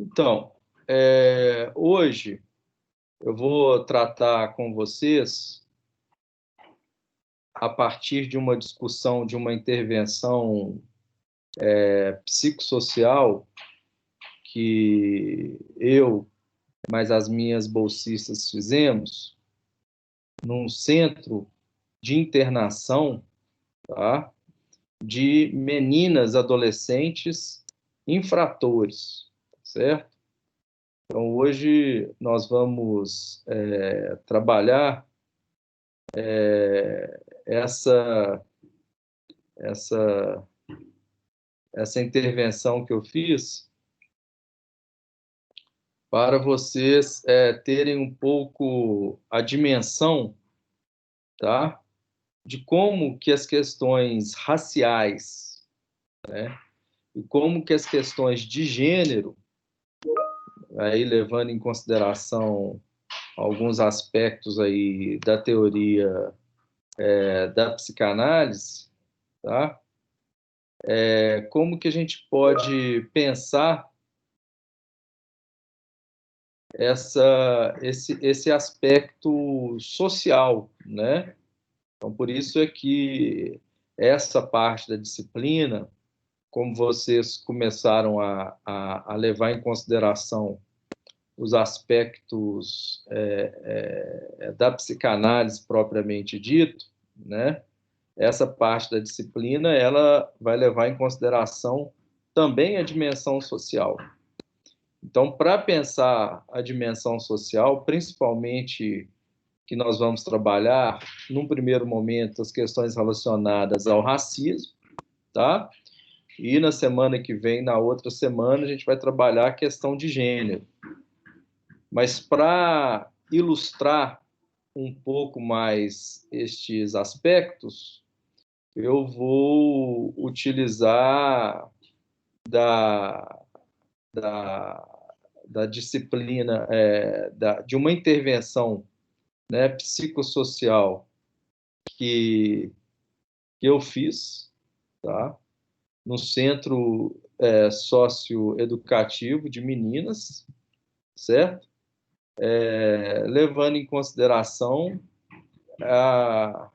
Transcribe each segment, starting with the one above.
Então, hoje eu vou tratar com vocês a partir de uma discussão, de uma intervenção psicossocial que eu, mais as minhas bolsistas fizemos num centro de internação, tá? De meninas adolescentes infratores, certo? Então, hoje nós vamos trabalhar essa, essa, essa intervenção que eu fiz para vocês terem um pouco a dimensão, tá? De como que as questões raciais, né? E como que as questões de gênero, aí levando em consideração alguns aspectos aí da teoria da psicanálise, tá? Como que a gente pode pensar esse aspecto social, né? Então, por isso é que essa parte da disciplina, como vocês começaram a levar em consideração os aspectos da psicanálise propriamente dito, né? Essa parte da disciplina ela vai levar em consideração também a dimensão social. Então, para pensar a dimensão social, principalmente que nós vamos trabalhar, num primeiro momento, as questões relacionadas ao racismo, tá? E na semana que vem, na outra semana, a gente vai trabalhar a questão de gênero. Mas para ilustrar um pouco mais estes aspectos, eu vou utilizar da, da, da disciplina, de uma intervenção, né, psicossocial que, que eu fiz, tá? No centro socioeducativo de meninas, certo? Levando em consideração a,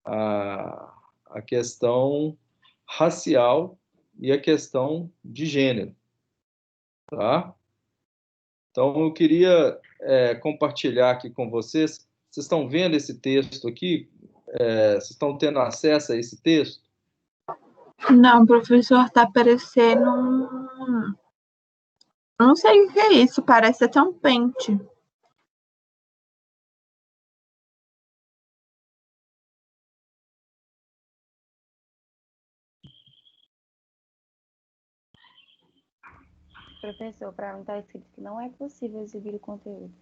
a, a questão racial e a questão de gênero, tá? Então, eu queria compartilhar aqui com vocês. Vocês estão vendo esse texto aqui? Vocês estão tendo acesso a esse texto? Não, professor, tá parecendo Não sei o que é isso, parece até um pente. Professor, para mim está escrito que não é possível exibir o conteúdo.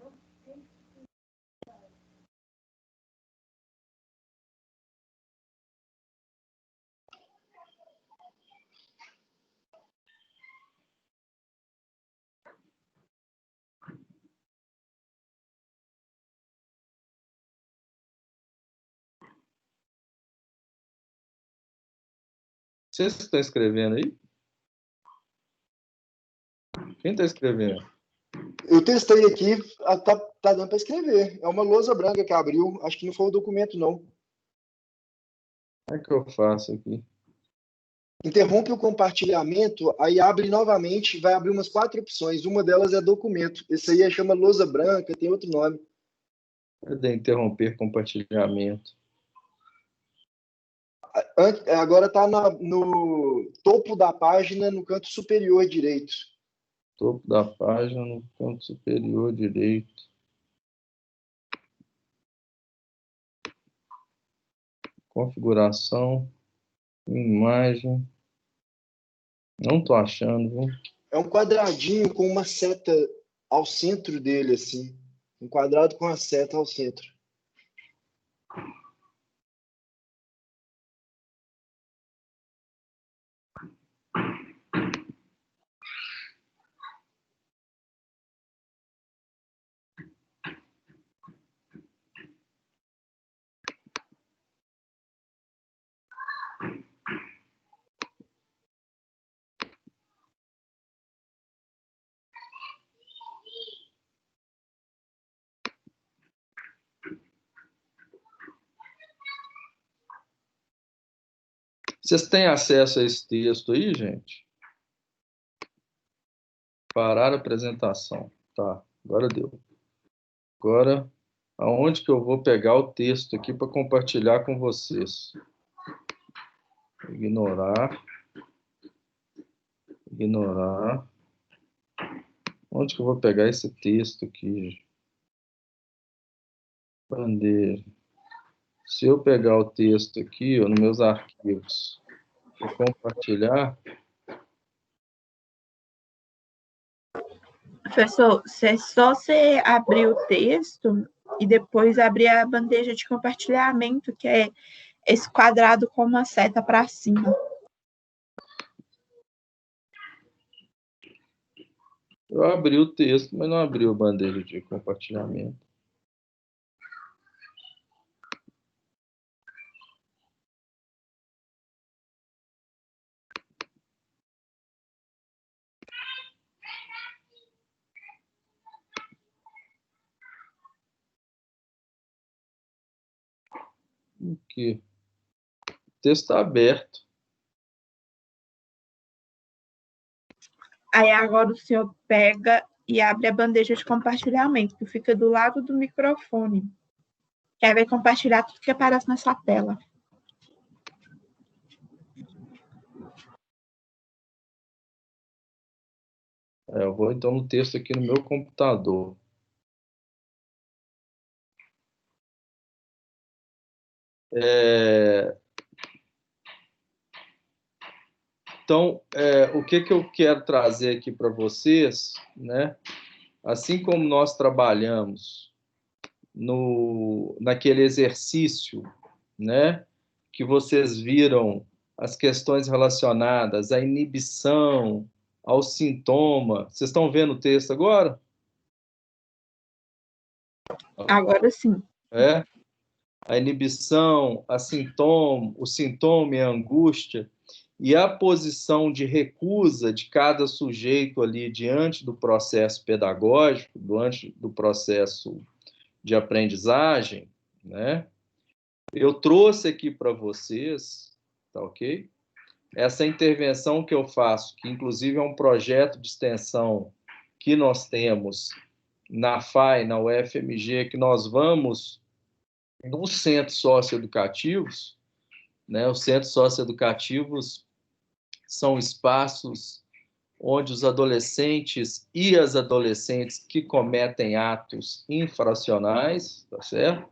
Vocês estão escrevendo aí? Quem está escrevendo? Eu testei aqui, tá dando para escrever. É uma lousa branca que abriu. Acho que não foi o documento, não. Como é que eu faço aqui? Interrompe o compartilhamento, aí abre novamente, vai abrir umas 4 opções. Uma delas é documento. Esse aí chama lousa branca, tem outro nome. Cadê interromper compartilhamento? Agora está no topo da página, no canto superior direito. Topo da página, no canto superior direito. Configuração, imagem. Não estou achando, viu? É um quadradinho com uma seta ao centro dele, assim. Um quadrado com a seta ao centro. Vocês têm acesso a esse texto aí, gente? Parar a apresentação. Tá, agora deu. Agora, aonde que eu vou pegar o texto aqui para compartilhar com vocês? Ignorar. Ignorar. Onde que eu vou pegar esse texto aqui? Bandeira. Se eu pegar o texto aqui, ó, nos meus arquivos, e compartilhar, Professor, é só você abrir o texto e depois abrir a bandeja de compartilhamento, que é esse quadrado com uma seta para cima. eu abri o texto, mas não abri a bandeja de compartilhamento. Aqui. O texto está aberto. Aí agora o senhor pega e abre a bandeja de compartilhamento, que fica do lado do microfone. Que aí vai compartilhar tudo que aparece na sua tela. Eu vou então no texto aqui no meu computador. Então, o que eu quero trazer aqui para vocês, né? Assim como nós trabalhamos naquele exercício, né? Que vocês viram as questões relacionadas à inibição, ao sintoma. Vocês estão vendo o texto agora? Agora sim. A inibição, o sintoma e a angústia, e a posição de recusa de cada sujeito ali diante do processo pedagógico, diante do processo de aprendizagem, né? Eu trouxe aqui para vocês, tá ok? Essa intervenção que eu faço, que inclusive é um projeto de extensão que nós temos na FAI, na UFMG, que nós vamos nos centros socioeducativos, né? Os centros socioeducativos são espaços onde os adolescentes e as adolescentes que cometem atos infracionais, tá certo?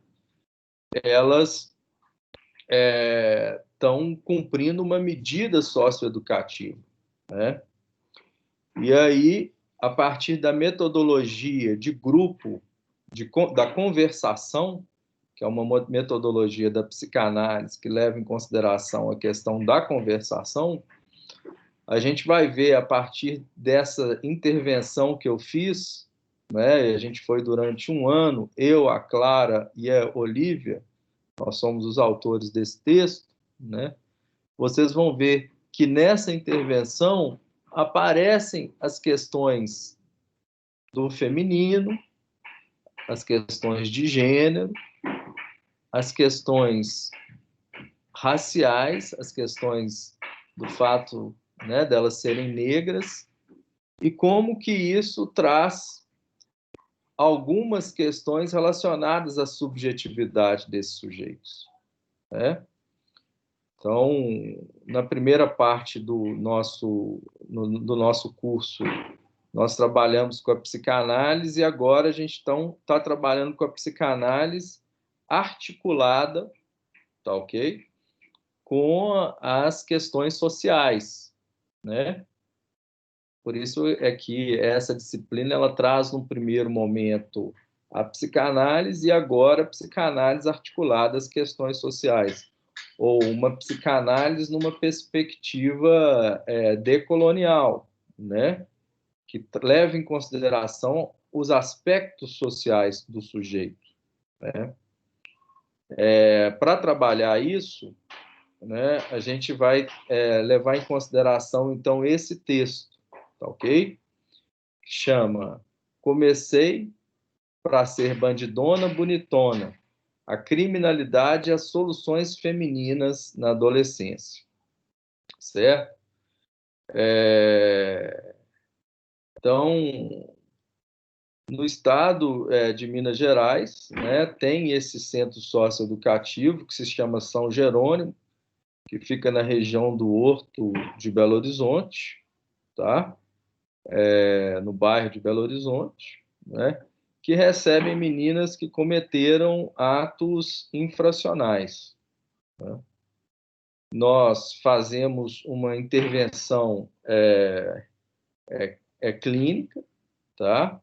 Elas estão cumprindo uma medida socioeducativa, né? E aí, a partir da metodologia de grupo, da conversação, que é uma metodologia da psicanálise que leva em consideração a questão da conversação, a gente vai ver, a partir dessa intervenção que eu fiz, né, a gente foi durante um ano, eu, a Clara e a Olívia, nós somos os autores desse texto, né, vocês vão ver que nessa intervenção aparecem as questões do feminino, as questões de gênero, as questões raciais, as questões do fato, né, delas serem negras, e como que isso traz algumas questões relacionadas à subjetividade desses sujeitos, né? Então, na primeira parte do nosso curso, nós trabalhamos com a psicanálise e agora a gente está trabalhando com a psicanálise articulada, tá ok? Com as questões sociais, né? Por isso é que essa disciplina ela traz, num primeiro momento, a psicanálise e agora a psicanálise articulada às questões sociais, ou uma psicanálise numa perspectiva decolonial, né? Que leva em consideração os aspectos sociais do sujeito, né? Para trabalhar isso, né, a gente vai levar em consideração, então, esse texto, tá ok? Chama Comecei para ser bandidona bonitona, a criminalidade e as soluções femininas na adolescência. certo? Então, no estado de Minas Gerais, né, tem esse centro socioeducativo que se chama São Jerônimo, que fica na região do Horto de Belo Horizonte, tá? No bairro de Belo Horizonte, né? Que recebem meninas que cometeram atos infracionais, né? Nós fazemos uma intervenção clínica, tá?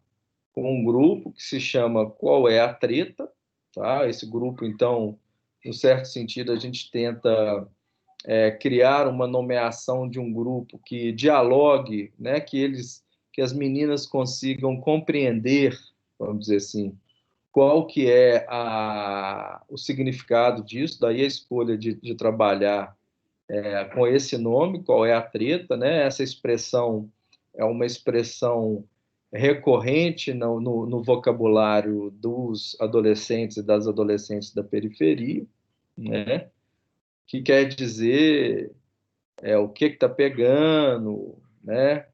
Com um grupo que se chama Qual é a Treta, tá? Esse grupo, então, no certo sentido, a gente tenta criar uma nomeação de um grupo que dialogue, né? Que as meninas consigam compreender, vamos dizer assim, qual que é o significado disso, daí a escolha de trabalhar com esse nome, qual é a treta, né? Essa expressão é uma expressão recorrente no vocabulário dos adolescentes e das adolescentes da periferia, né? Que quer dizer o que está pegando, né?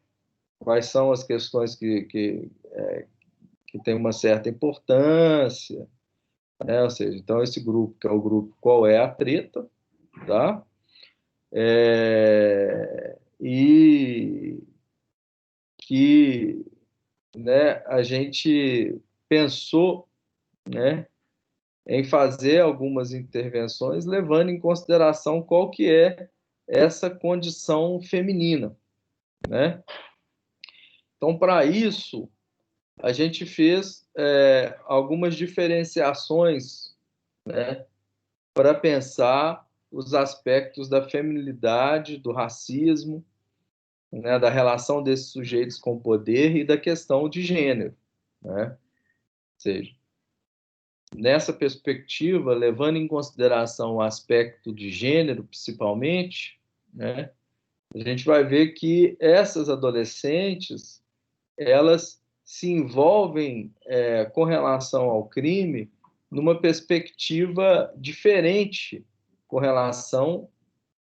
Quais são as questões que têm uma certa importância, né? Ou seja, então esse grupo, que é o grupo Qual é a Treta, tá? E que, né, a gente pensou, né, em fazer algumas intervenções levando em consideração qual que é essa condição feminina, né? Então, para isso, a gente fez algumas diferenciações, né, para pensar os aspectos da feminilidade, do racismo, né, da relação desses sujeitos com o poder e da questão de gênero, né? Ou seja, nessa perspectiva, levando em consideração o aspecto de gênero, principalmente, né, a gente vai ver que essas adolescentes, elas se envolvem com relação ao crime numa perspectiva diferente com relação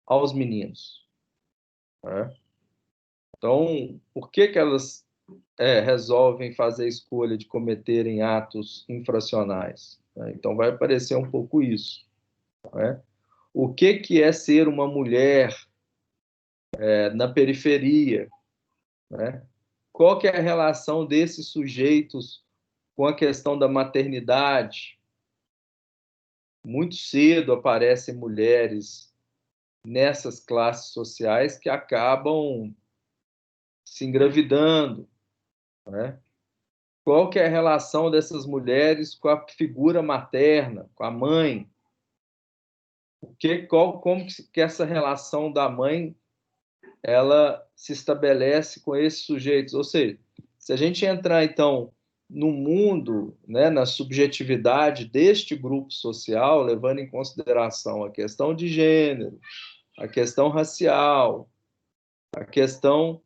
aos meninos, né? Então, por que elas resolvem fazer a escolha de cometerem atos infracionais, né? Então, vai aparecer um pouco isso, né? O que é ser uma mulher na periferia, né? Qual que é a relação desses sujeitos com a questão da maternidade? Muito cedo aparecem mulheres nessas classes sociais que acabam se engravidando, né? Qual que é a relação dessas mulheres com a figura materna, com a mãe? Como que essa relação da mãe ela se estabelece com esses sujeitos? Ou seja, se a gente entrar, então, no mundo, né, na subjetividade deste grupo social, levando em consideração a questão de gênero, a questão racial, a questão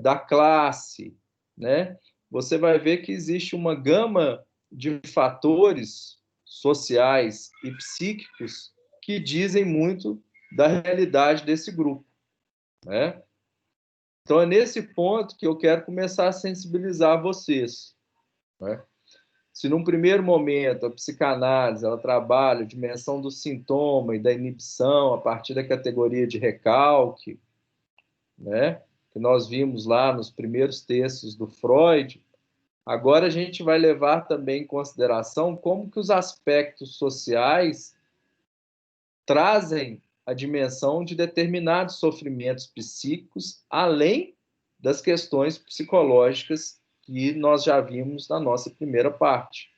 da classe, né? Você vai ver que existe uma gama de fatores sociais e psíquicos que dizem muito da realidade desse grupo, né? Então, é nesse ponto que eu quero começar a sensibilizar vocês, né? Se num primeiro momento a psicanálise ela trabalha a dimensão do sintoma e da inibição a partir da categoria de recalque, né, que nós vimos lá nos primeiros textos do Freud, agora a gente vai levar também em consideração como que os aspectos sociais trazem a dimensão de determinados sofrimentos psíquicos, além das questões psicológicas que nós já vimos na nossa primeira parte,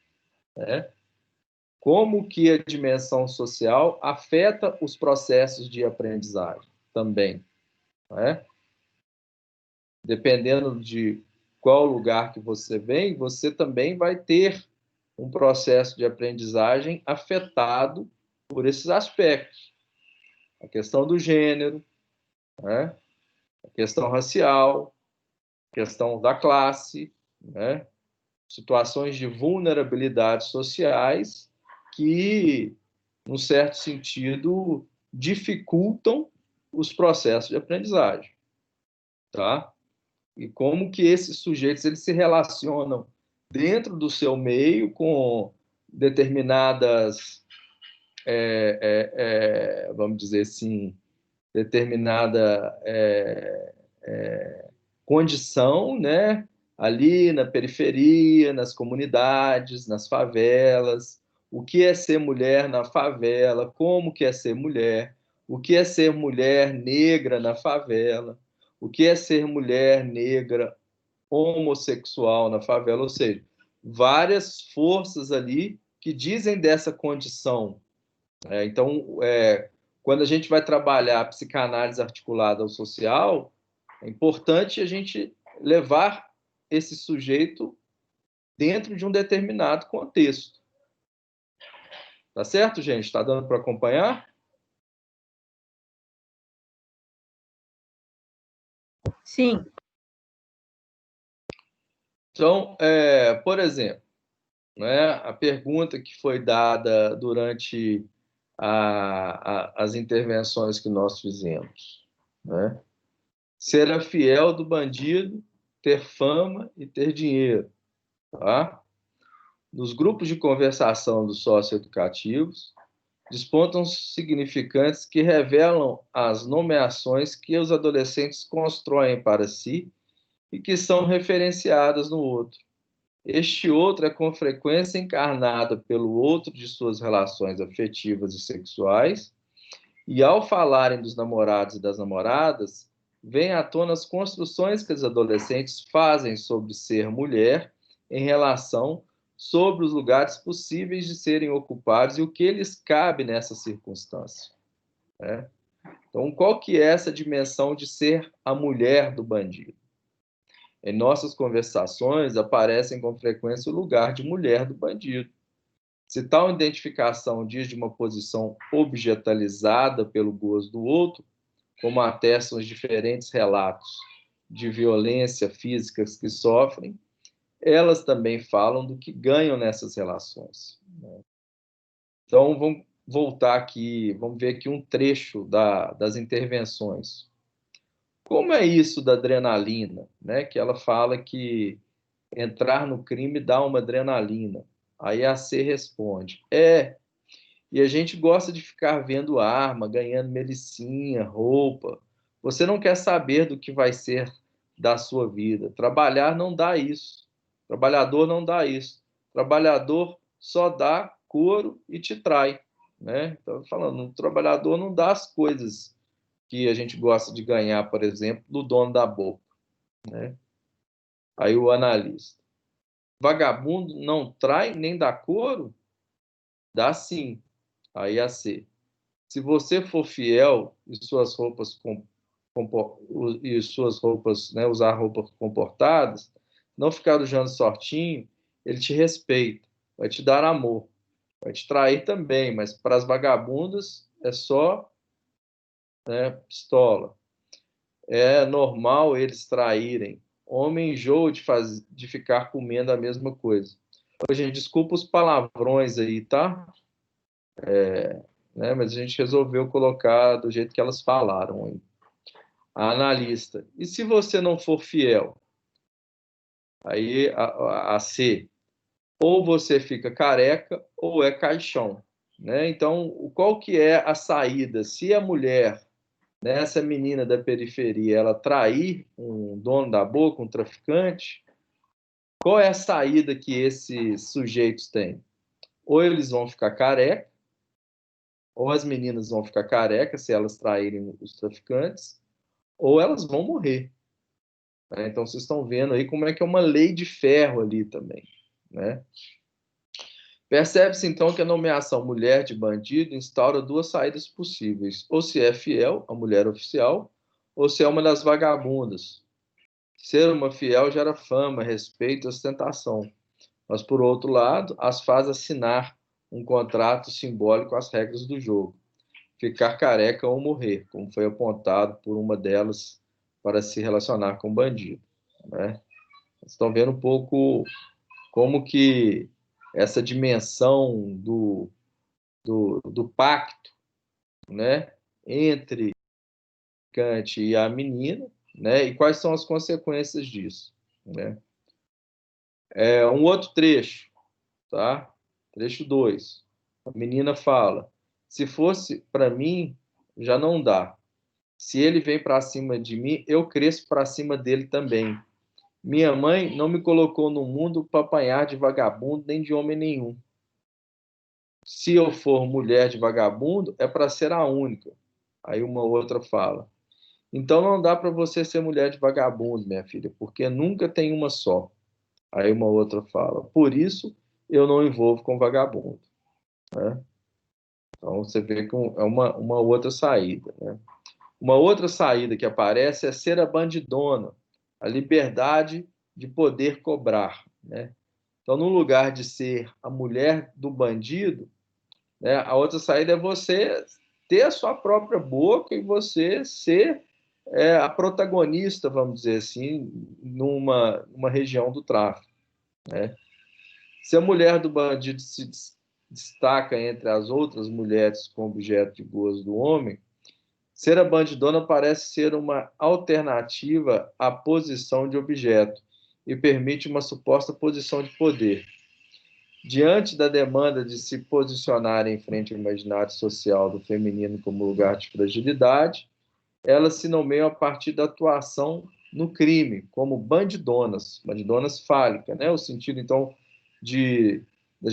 né? Como que a dimensão social afeta os processos de aprendizagem também, né? Dependendo de qual lugar que você vem, você também vai ter um processo de aprendizagem afetado por esses aspectos. A questão do gênero, né? A questão racial, a questão da classe, né? Situações de vulnerabilidades sociais que, num certo sentido, dificultam os processos de aprendizagem, tá? E como que esses sujeitos eles se relacionam dentro do seu meio com determinadas, vamos dizer assim, determinada condição, né? Ali na periferia, nas comunidades, nas favelas, o que é ser mulher na favela, como que é ser mulher, o que é ser mulher negra na favela, o que é ser mulher negra homossexual na favela, ou seja, várias forças ali que dizem dessa condição. Então, quando a gente vai trabalhar a psicanálise articulada ao social, é importante a gente levar esse sujeito dentro de um determinado contexto. Tá certo, gente? Está dando para acompanhar? Sim. Então, por exemplo, né, a pergunta que foi dada durante as intervenções que nós fizemos, né? Ser fiel do bandido, ter fama e ter dinheiro, tá? Nos grupos de conversação dos socioeducativos, despontam significantes que revelam as nomeações que os adolescentes constroem para si e que são referenciadas no outro. Este outro é com frequência encarnado pelo outro de suas relações afetivas e sexuais, e ao falarem dos namorados e das namoradas, vem à tona as construções que os adolescentes fazem sobre ser mulher em relação sobre os lugares possíveis de serem ocupados e o que lhes cabe nessa circunstância, né? Então, qual que é essa dimensão de ser a mulher do bandido? Em nossas conversações, aparecem com frequência o lugar de mulher do bandido. Se tal identificação diz de uma posição objetalizada pelo gozo do outro, como atestam os diferentes relatos de violência física que sofrem, elas também falam do que ganham nessas relações. Então, vamos voltar aqui, vamos ver aqui um trecho das intervenções. Como é isso da adrenalina, né? Que ela fala que entrar no crime dá uma adrenalina. Aí a C responde: e a gente gosta de ficar vendo arma, ganhando melicinha, roupa. Você não quer saber do que vai ser da sua vida. Trabalhar não dá isso. Trabalhador não dá isso. Trabalhador só dá couro e te trai, né? Então, falando, um trabalhador não dá as coisas que a gente gosta de ganhar, por exemplo, do dono da boca, né? Aí o analista: vagabundo não trai nem dá couro? Dá sim. Aí a C: se você for fiel e suas roupas, né, usar roupas comportadas, não ficar usando shortinho, ele te respeita, vai te dar amor, vai te trair também, mas para as vagabundas é só, né, pistola. É normal eles traírem. Homem enjoa de ficar comendo a mesma coisa. Ô, gente, desculpa os palavrões aí, tá? Né, mas a gente resolveu colocar do jeito que elas falaram aí. A analista: e se você não for fiel? Aí a C: ou você fica careca ou é caixão, né? Então, qual que é a saída? Se a mulher, né, essa menina da periferia, ela trair um dono da boca, um traficante, qual é a saída que esses sujeitos têm? Ou eles vão ficar careca, ou as meninas vão ficar carecas se elas traírem os traficantes, ou elas vão morrer, né? Então, vocês estão vendo aí como é que é uma lei de ferro ali também, né? Percebe-se, então, que a nomeação mulher de bandido instaura duas saídas possíveis: ou se é fiel, a mulher oficial, ou se é uma das vagabundas. Ser uma fiel gera fama, respeito e ostentação, mas, por outro lado, as faz assinar um contrato simbólico às regras do jogo: ficar careca ou morrer, como foi apontado por uma delas para se relacionar com o bandido, né? Vocês estão vendo um pouco como que essa dimensão do pacto, né, entre traficante e a menina, né? E quais são as consequências disso, né? Um outro trecho, tá? Trecho 2. A menina fala: se fosse para mim, já não dá. Se ele vem para cima de mim, eu cresço para cima dele também. Minha mãe não me colocou no mundo para apanhar de vagabundo nem de homem nenhum. Se eu for mulher de vagabundo, é para ser a única. Aí uma outra fala: então não dá para você ser mulher de vagabundo, minha filha, porque nunca tem uma só. Aí uma outra fala: por isso eu não envolvo com vagabundo, né? Então você vê que é uma outra saída, né? Uma outra saída que aparece é ser a bandidona, a liberdade de poder cobrar, né? Então, no lugar de ser a mulher do bandido, né, a outra saída é você ter a sua própria boca e você ser a protagonista, vamos dizer assim, numa região do tráfico, né? Se a mulher do bandido se destaca entre as outras mulheres com objeto de gozo do homem, ser a bandidona parece ser uma alternativa à posição de objeto e permite uma suposta posição de poder. Diante da demanda de se posicionar em frente ao imaginário social do feminino como lugar de fragilidade, elas se nomeiam a partir da atuação no crime, como bandidonas fálicas, né? O sentido, então, de a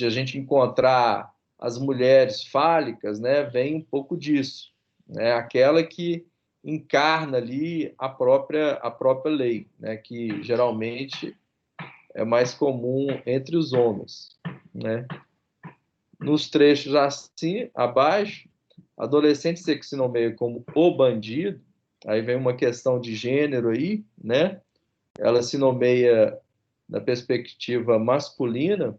gente encontrar as mulheres fálicas, né? Vem um pouco disso, né? Aquela que encarna ali a própria lei, né? Que geralmente é mais comum entre os homens, né? Nos trechos assim, abaixo, adolescente que se nomeia como o bandido, aí vem uma questão de gênero aí, né? Ela se nomeia na perspectiva masculina,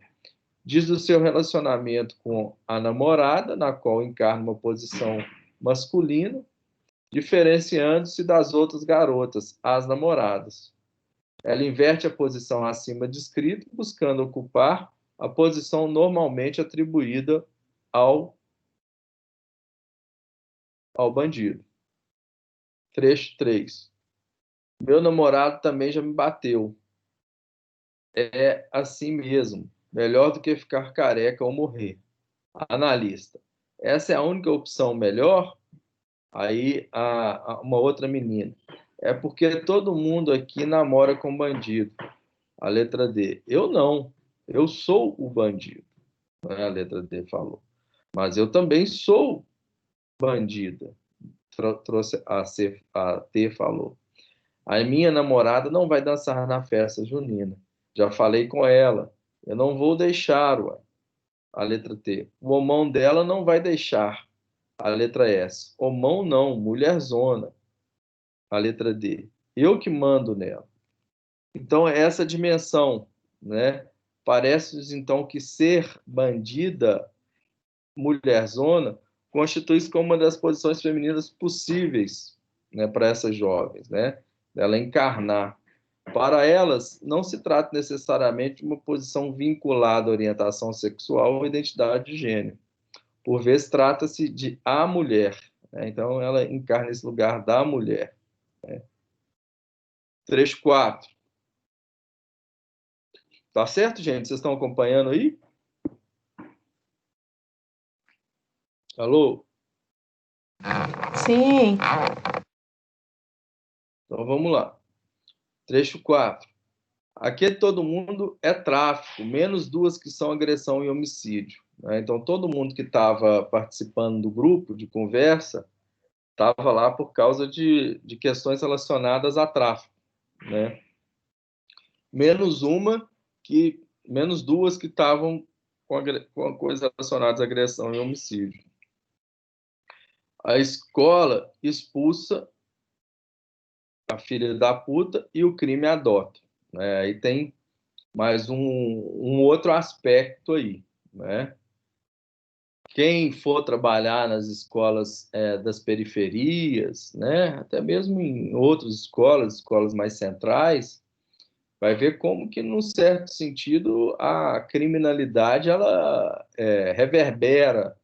diz do seu relacionamento com a namorada, na qual encarna uma posição masculina, diferenciando-se das outras garotas, as namoradas. Ela inverte a posição acima descrita, buscando ocupar a posição normalmente atribuída ao bandido. Trecho 3. Meu namorado também já me bateu. É assim mesmo. Melhor do que ficar careca ou morrer. Analista. Essa é a única opção melhor? Aí uma outra menina. É porque todo mundo aqui namora com bandido. A letra D. Eu não. Eu sou o bandido. A letra D falou. Mas eu também sou bandida. Trouxe a T falou. A minha namorada não vai dançar na festa junina. Já falei com ela. Eu não vou deixar, ué. A letra T. O homão dela não vai deixar. A letra S. Homão não, mulherzona. A letra D. Eu que mando nela. Então, essa dimensão, né? Parece-nos, então, que ser bandida, mulherzona, constitui-se como uma das posições femininas possíveis, né, para essas jovens, né? Ela encarnar. Para elas, não se trata necessariamente de uma posição vinculada à orientação sexual ou identidade de gênero. Por vezes, trata-se de a mulher, né? Então, ela encarna esse lugar da mulher, né? Trecho 4. Tá certo, gente? Vocês estão acompanhando aí? Alô? Sim. Então, vamos lá. Trecho 4. Aqui todo mundo é tráfico, menos duas que são agressão e homicídio, né? Então, todo mundo que estava participando do grupo de conversa estava lá por causa de questões relacionadas a tráfico, né? Menos duas que estavam com coisas relacionadas a agressão e homicídio. A escola expulsa a filha da puta e o crime adota, né? Aí tem mais um outro aspecto aí, né? Quem for trabalhar nas escolas das periferias, né? Até mesmo em outras escolas mais centrais, vai ver como que, num certo sentido, a criminalidade ela reverbera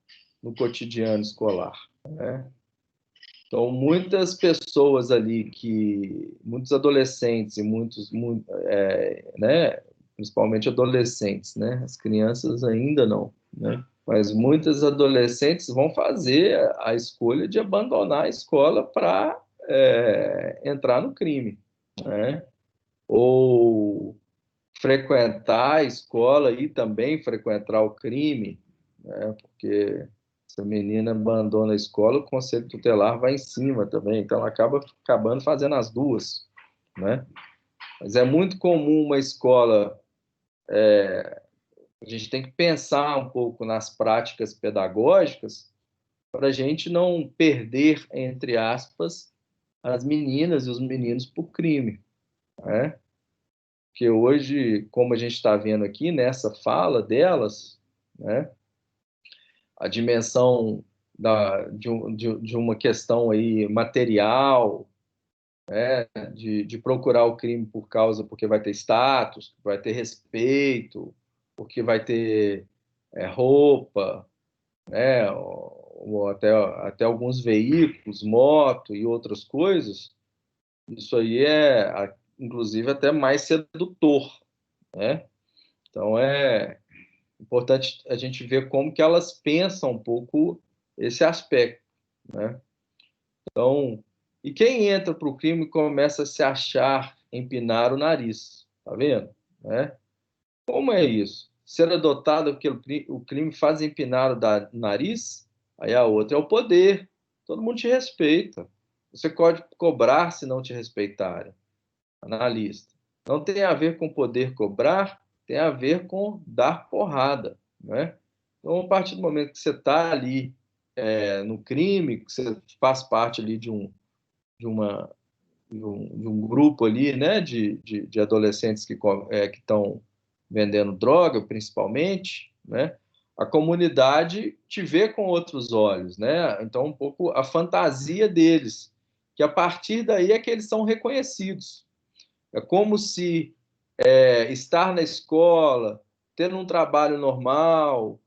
no cotidiano escolar, né? Então, muitas pessoas ali muitos adolescentes e né, principalmente adolescentes, né, as crianças ainda não, né, mas muitos adolescentes vão fazer a escolha de abandonar a escola para entrar no crime, né, ou frequentar a escola e também frequentar o crime, né, porque se a menina abandona a escola, o conselho tutelar vai em cima também, então ela acaba acabando fazendo as duas, né? Mas é muito comum uma escola, a gente tem que pensar um pouco nas práticas pedagógicas para a gente não perder, entre aspas, as meninas e os meninos para o crime, né? Porque hoje, como a gente está vendo aqui nessa fala delas, né, a dimensão de uma questão aí material, né, de procurar o crime porque vai ter status, vai ter respeito, porque vai ter roupa, né, ou até alguns veículos, moto e outras coisas, isso aí inclusive, até mais sedutor, né? Então, é importante a gente ver como que elas pensam um pouco esse aspecto, né? Então, e quem entra para o crime começa a se achar, empinar o nariz, tá vendo? Né? Como é isso? Ser adotado porque o crime faz empinar o nariz, aí a outra é o poder. Todo mundo te respeita. Você pode cobrar se não te respeitarem. Analista. Não tem a ver com poder cobrar, tem a ver com dar porrada, né? Então, a partir do momento que você está ali no crime, que você faz parte ali de, uma, de um grupo ali, né, de adolescentes que estão vendendo droga, principalmente, né? A comunidade te vê com outros olhos, né? Então, um pouco a fantasia deles, que a partir daí é que eles são reconhecidos. É como se estar na escola, ter um trabalho normal,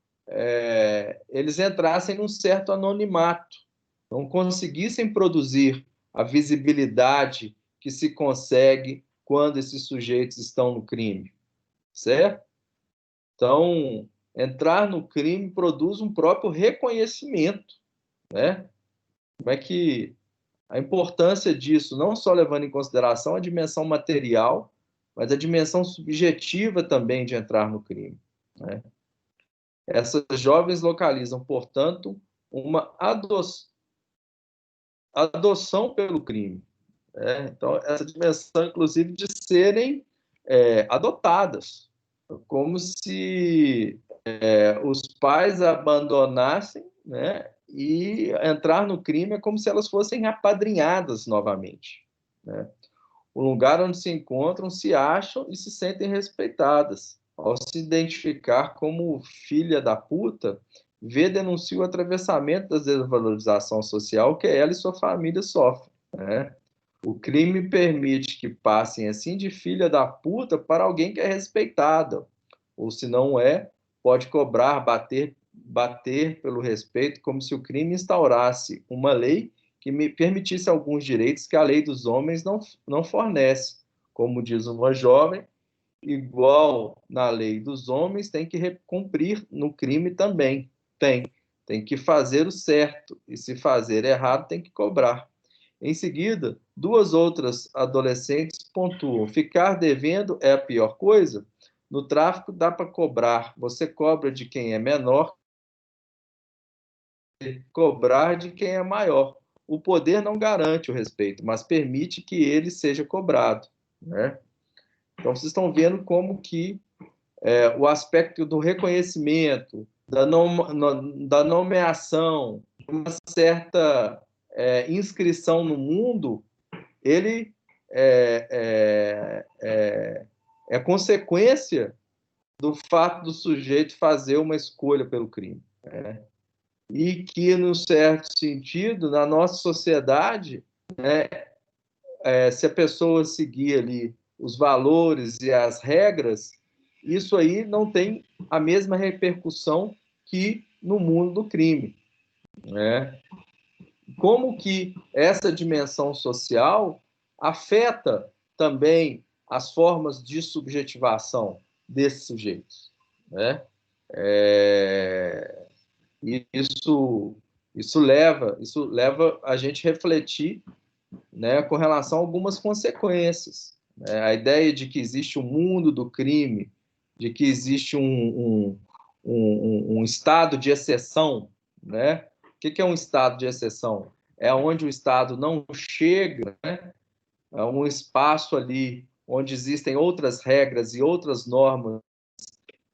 eles entrassem num certo anonimato, não conseguissem produzir a visibilidade que se consegue quando esses sujeitos estão no crime, certo? Então, entrar no crime produz um próprio reconhecimento, né? Como é que a importância disso, não só levando em consideração a dimensão material, mas a dimensão subjetiva também de entrar no crime, né? Essas jovens localizam, portanto, uma adoção pelo crime, né? Então, essa dimensão, inclusive, de serem adotadas, como se os pais abandonassem, né? E entrar no crime é como se elas fossem apadrinhadas novamente, né? O lugar onde se encontram, se acham e se sentem respeitadas. Ao se identificar como filha da puta, denuncia o atravessamento da desvalorização social que ela e sua família sofrem, né? O crime permite que passem assim de filha da puta para alguém que é respeitada, ou se não é, pode cobrar, bater pelo respeito, como se o crime instaurasse uma lei que me permitisse alguns direitos que a lei dos homens não fornece. Como diz uma jovem, igual na lei dos homens, tem que cumprir no crime também. Tem que fazer o certo, e se fazer errado, tem que cobrar. Em seguida, duas outras adolescentes pontuam: ficar devendo é a pior coisa? No tráfico dá para cobrar. Você cobra de quem é menor, cobrar de quem é maior. O poder não garante o respeito, mas permite que ele seja cobrado, né? Então, vocês estão vendo como que o aspecto do reconhecimento, da nomeação, de uma certa inscrição no mundo, ele é consequência do fato do sujeito fazer uma escolha pelo crime, né? E que, num certo sentido, na nossa sociedade, né, se a pessoa seguir ali os valores e as regras, isso aí não tem a mesma repercussão que no mundo do crime, né? como que essa dimensão social afeta também as formas de subjetivação desses sujeitos, né? Isso leva a gente a refletir, né, com relação a algumas consequências, né? A ideia de que existe um mundo do crime, de que existe um estado de exceção, né? O que é um estado de exceção? É onde o Estado não chega, né? É um espaço ali onde existem outras regras e outras normas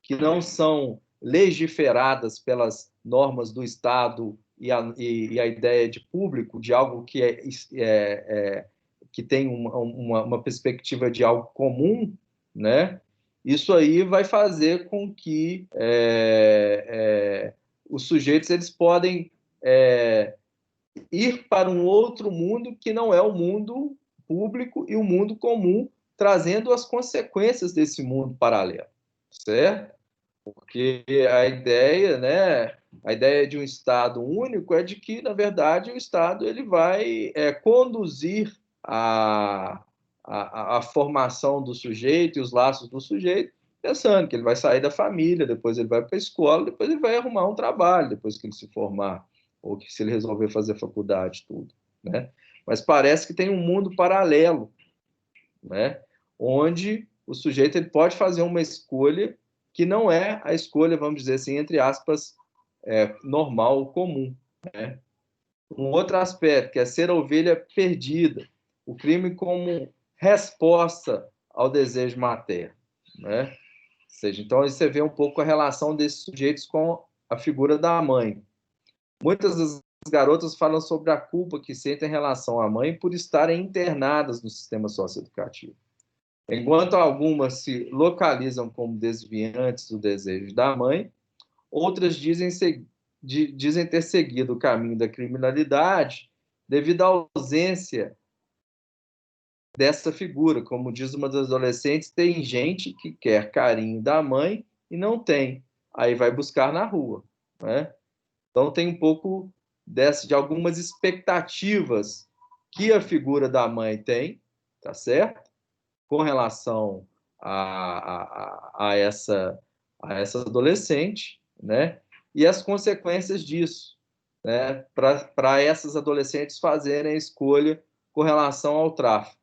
que não são legiferadas pelas normas do Estado e a ideia de público, de algo que, que tem uma perspectiva de algo comum, né? Isso aí vai fazer com que os sujeitos eles podem ir para um outro mundo que não é o mundo público e o mundo comum, trazendo as consequências desse mundo paralelo, certo? Porque a ideia, né, a ideia de um Estado único é de que, na verdade, o Estado ele vai conduzir a formação do sujeito e os laços do sujeito, pensando que ele vai sair da família, depois ele vai para a escola, depois ele vai arrumar um trabalho, depois que ele se formar, ou que se ele resolver fazer faculdade, tudo, né? Mas parece que tem um mundo paralelo, né, onde o sujeito ele pode fazer uma escolha que não é a escolha, vamos dizer assim, entre aspas, normal ou comum, né? Um outro aspecto, que é ser a ovelha perdida, o crime como resposta ao desejo materno, né? Ou seja, então você vê um pouco a relação desses sujeitos com a figura da mãe. Muitas das garotas falam sobre a culpa que sentem em relação à mãe por estarem internadas no sistema socioeducativo. Enquanto algumas se localizam como desviantes do desejo da mãe, outras dizem ter seguido o caminho da criminalidade devido à ausência dessa figura. Como diz uma das adolescentes, tem gente que quer carinho da mãe e não tem, aí vai buscar na rua, né? Então tem um pouco de algumas expectativas que a figura da mãe tem, tá certo? Com relação a essa adolescente, né? E as consequências disso, né? Para essas adolescentes fazerem a escolha com relação ao tráfico,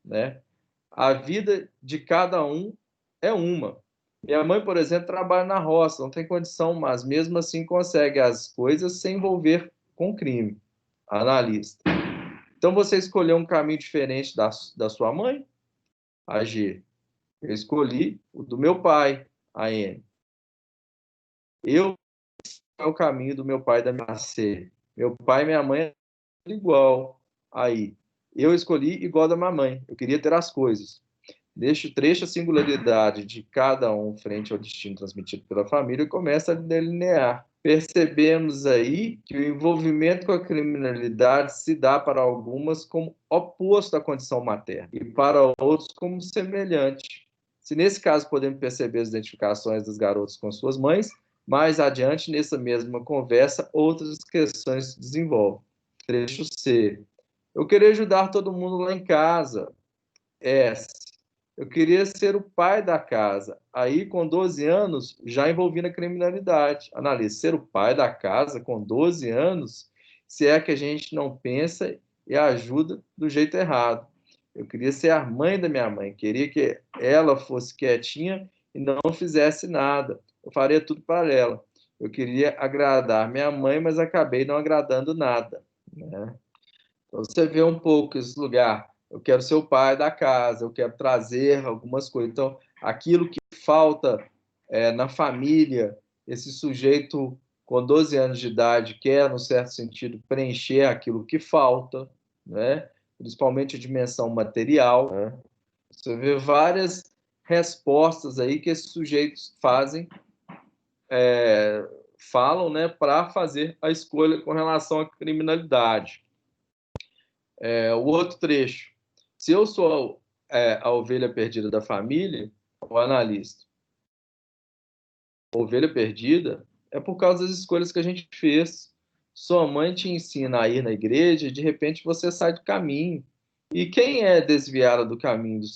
né? A vida de cada um é uma. Minha mãe, por exemplo, trabalha na roça, não tem condição, mas mesmo assim consegue as coisas sem envolver com crime. Analista. Então você escolheu um caminho diferente da sua mãe? A G. Eu escolhi o do meu pai, a N. Eu é o caminho do meu pai e da minha C. Meu pai e minha mãe é igual. Aí, eu escolhi igual da minha mãe. Eu queria ter as coisas. Deixo a singularidade de cada um frente ao destino transmitido pela família e começa a delinear. Percebemos aí que o envolvimento com a criminalidade se dá para algumas como oposto à condição materna e para outros como semelhante. Se nesse caso podemos perceber as identificações dos garotos com suas mães, mais adiante, nessa mesma conversa, outras questões se desenvolvem. Trecho C. Eu queria ajudar todo mundo lá em casa. S. Eu queria ser o pai da casa. Aí, com 12 anos, já envolvi na criminalidade. Analise, ser o pai da casa com 12 anos, se é que a gente não pensa e ajuda do jeito errado. Eu queria ser a mãe da minha mãe. Queria que ela fosse quietinha e não fizesse nada. Eu faria tudo para ela. Eu queria agradar minha mãe, mas acabei não agradando nada, né? Então, você vê um pouco esse lugar. Eu quero ser o pai da casa, eu quero trazer algumas coisas. Então, aquilo que falta na família, esse sujeito com 12 anos de idade quer, no certo sentido, preencher aquilo que falta, né? Principalmente a dimensão material, né? Você vê várias respostas aí que esses sujeitos falam, né, para fazer a escolha com relação à criminalidade. O outro trecho. Se eu sou a ovelha perdida da família, o analista, a ovelha perdida é por causa das escolhas que a gente fez. sua mãe te ensina a ir na igreja e de repente você sai do caminho. E quem é desviado do caminho do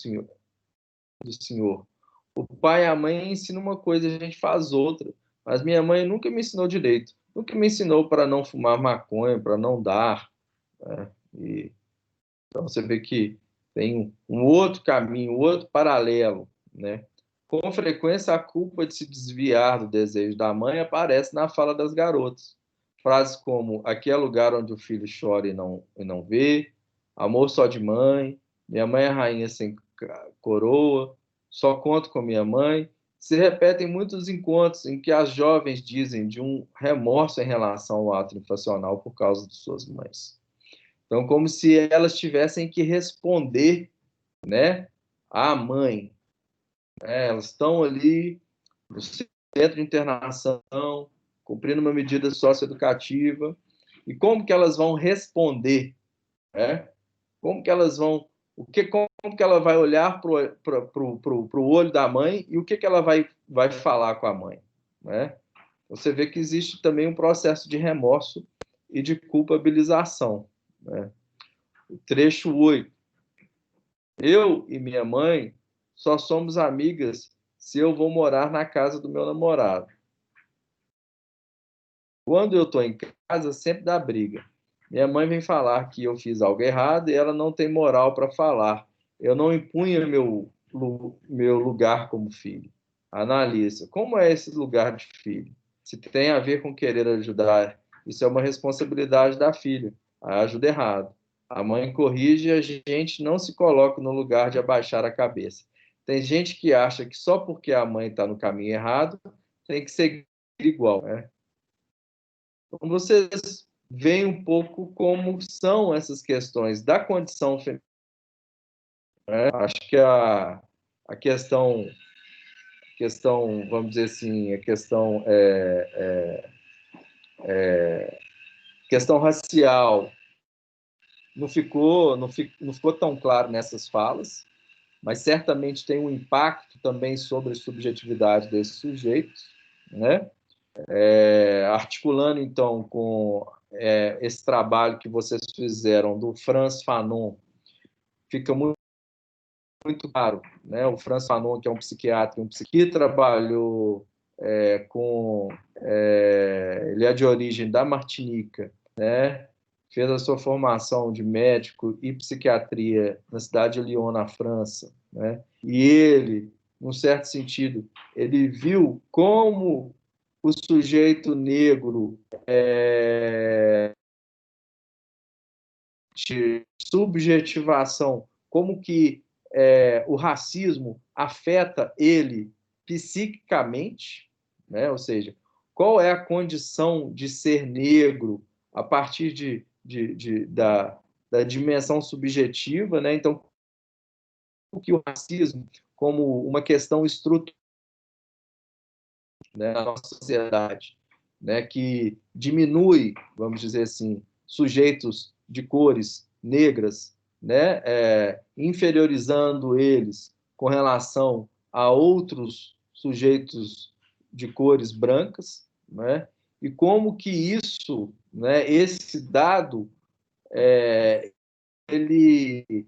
Senhor? O pai e a mãe ensinam uma coisa, a gente faz outra. Mas minha mãe nunca me ensinou direito. Nunca me ensinou para não fumar maconha, para não dar. Né? Então você vê que tem um outro caminho, um outro paralelo. Né? Com frequência, a culpa de se desviar do desejo da mãe aparece na fala das garotas. Frases como: aqui é lugar onde o filho chora e não vê, amor só de mãe, minha mãe é rainha sem coroa, só conto com minha mãe, se repetem muitos encontros em que as jovens dizem de um remorso em relação ao ato infantil por causa de suas mães. Então, como se elas tivessem que responder, né, à mãe. Elas estão ali no centro de internação, cumprindo uma medida socioeducativa, e como que elas vão responder? Né? Como que elas vão... Como que ela vai olhar para o olho da mãe e o que ela vai falar com a mãe? Né? Você vê que existe também um processo de remorso e de culpabilização. Né? O trecho 8. Eu e minha mãe só somos amigas se eu vou morar na casa do meu namorado. Quando eu estou em casa, sempre dá briga. Minha mãe vem falar que eu fiz algo errado e ela não tem moral para falar. Eu não impunha meu lugar como filho. Analisa, como é esse lugar de filho? Se tem a ver com querer ajudar, isso é uma responsabilidade da filha. Ajuda errado. A mãe corrige e a gente não se coloca no lugar de abaixar a cabeça. Tem gente que acha que só porque a mãe está no caminho errado, tem que seguir igual. Né? Então, vocês veem um pouco como são essas questões da condição feminina. Né? Acho que a questão, vamos dizer assim, a questão racial não ficou tão claro nessas falas, mas certamente tem um impacto também sobre a subjetividade desses sujeitos, né? Articulando, então, com esse trabalho que vocês fizeram do Frantz Fanon, fica muito claro, né? O Frantz Fanon, que é um psiquiatra, que trabalhou ele é de origem da Martinica, né? Fez a sua formação de médico e psiquiatria na cidade de Lyon, na França, né? E ele, num certo sentido, ele viu como o sujeito negro de subjetivação, como que o racismo afeta ele psiquicamente, né? Ou seja, qual é a condição de ser negro a partir da dimensão subjetiva, né? Então, o que o racismo como uma questão estrutural, né, na nossa sociedade, né, que diminui, vamos dizer assim, sujeitos de cores negras, né, inferiorizando eles com relação a outros sujeitos de cores brancas, né, e como que isso, né, esse dado, ele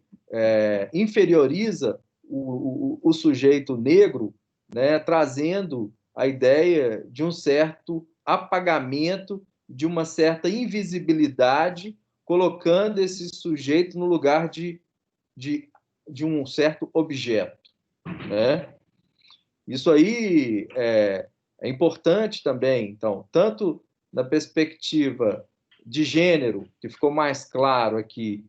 inferioriza o sujeito negro, né, trazendo a ideia de um certo apagamento, de uma certa invisibilidade, colocando esse sujeito no lugar de um certo objeto. Né? Isso aí é importante também, então, tanto na perspectiva de gênero, que ficou mais claro aqui,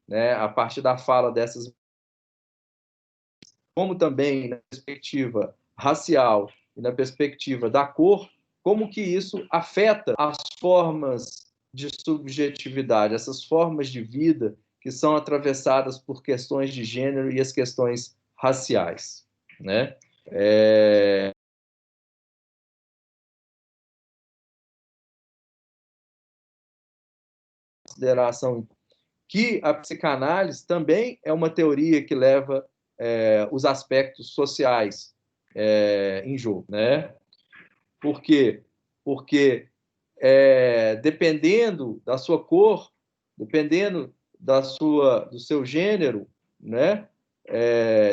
né, a partir da fala dessas, como também na perspectiva racial e na perspectiva da cor, como que isso afeta as formas de subjetividade, essas formas de vida que são atravessadas por questões de gênero e as questões raciais, né? Consideração que a psicanálise também é uma teoria que leva os aspectos sociais em jogo, né? Por quê? Porque dependendo da sua cor, dependendo do seu gênero, né?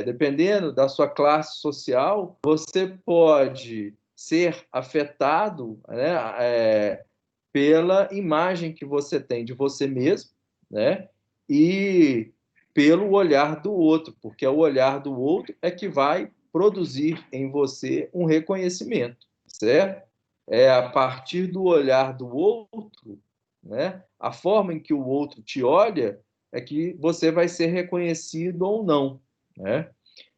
Dependendo da sua classe social, você pode ser afetado, né, pela imagem que você tem de você mesmo, né? E pelo olhar do outro, porque o olhar do outro é que vai produzir em você um reconhecimento, certo? É a partir do olhar do outro, né? A forma em que o outro te olha é que você vai ser reconhecido ou não, né?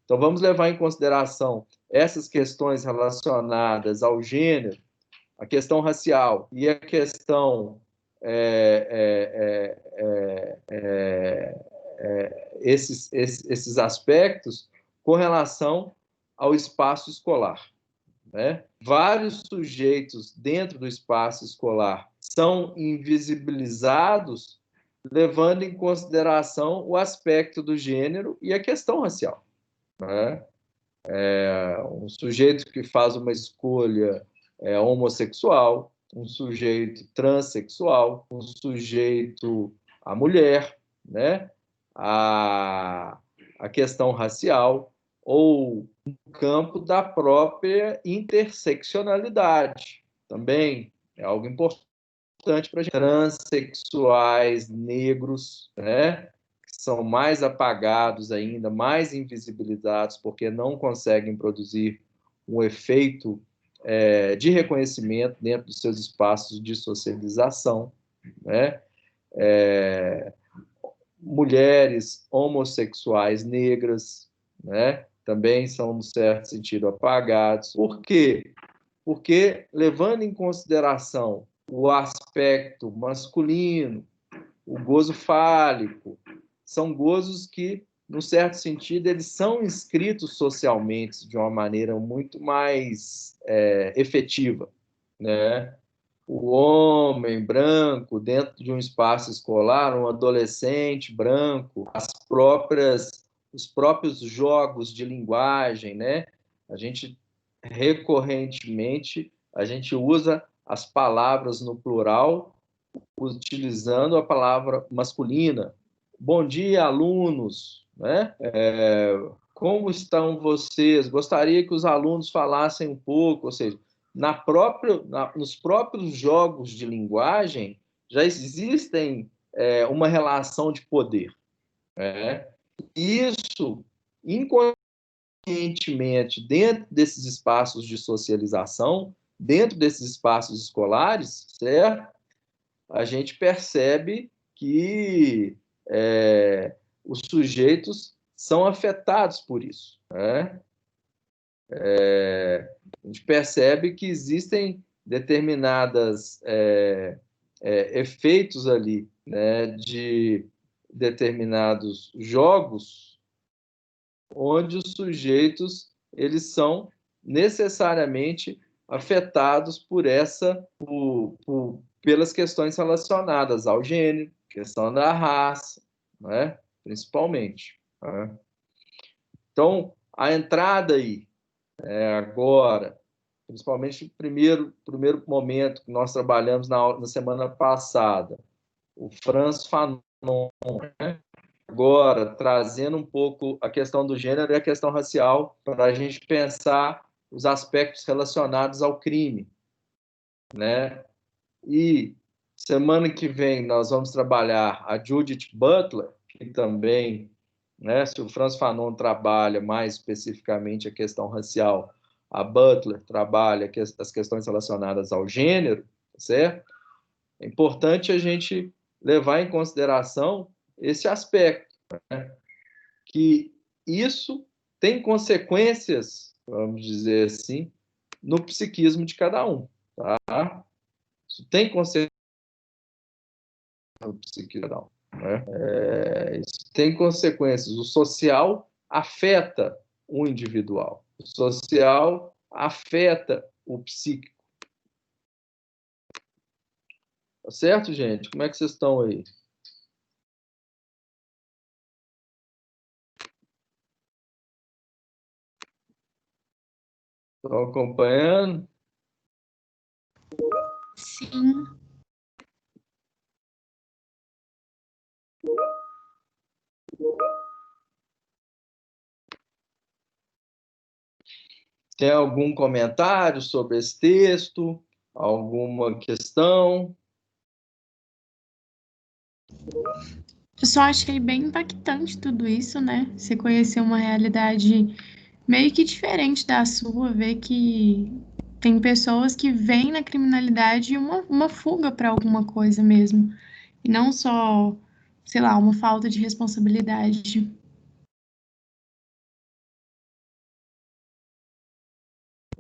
Então, vamos levar em consideração essas questões relacionadas ao gênero, a questão racial e a questão esses aspectos com relação ao espaço escolar, né? Vários sujeitos dentro do espaço escolar são invisibilizados, levando em consideração o aspecto do gênero e a questão racial, né? Um sujeito que faz uma escolha homossexual, um sujeito transexual, um sujeito, a mulher, né? A questão racial, ou no campo da própria interseccionalidade. Também é algo importante para a gente. Transsexuais, negros, né? Que são mais apagados ainda, mais invisibilizados, porque não conseguem produzir um efeito de reconhecimento dentro dos seus espaços de socialização, né? Mulheres homossexuais negras, né? Também são, no certo sentido, apagados. Por quê? Porque, levando em consideração o aspecto masculino, o gozo fálico, são gozos que, no certo sentido, eles são inscritos socialmente de uma maneira muito mais efetiva, né? O homem branco dentro de um espaço escolar, um adolescente branco, os próprios jogos de linguagem, né? A gente recorrentemente a gente usa as palavras no plural utilizando a palavra masculina. Bom dia, alunos, né? Como estão vocês? Gostaria que os alunos falassem um pouco, ou seja, nos próprios jogos de linguagem já existem uma relação de poder, né? Isso, inconscientemente, dentro desses espaços de socialização, dentro desses espaços escolares, certo? A gente percebe que os sujeitos são afetados por isso, né? A gente percebe que existem determinados efeitos ali, né, de determinados jogos onde os sujeitos eles são necessariamente afetados pelas questões relacionadas ao gênero, questão da raça, né? Principalmente, né? Então, a entrada aí, agora, principalmente no primeiro momento que nós trabalhamos na semana passada, o Frantz Fanon, né? Agora, trazendo um pouco a questão do gênero e a questão racial, para a gente pensar os aspectos relacionados ao crime, né? E semana que vem nós vamos trabalhar a Judith Butler, que também, né, se o Frantz Fanon trabalha mais especificamente a questão racial, a Butler trabalha as questões relacionadas ao gênero, certo? É importante a gente levar em consideração esse aspecto, né? Que isso tem consequências, vamos dizer assim, no psiquismo de cada um, tá? Isso tem consequências no psiquismo de cada um, né? Isso tem consequências. O social afeta o individual. O social afeta o psíquico. Tá certo, gente? Como é que vocês estão aí? Estão acompanhando? Sim. Tem algum comentário sobre esse texto? Alguma questão? Eu só achei bem impactante tudo isso, né? Você conhecer uma realidade meio que diferente da sua, ver que tem pessoas que veem na criminalidade uma fuga para alguma coisa mesmo. E não só, sei lá, uma falta de responsabilidade.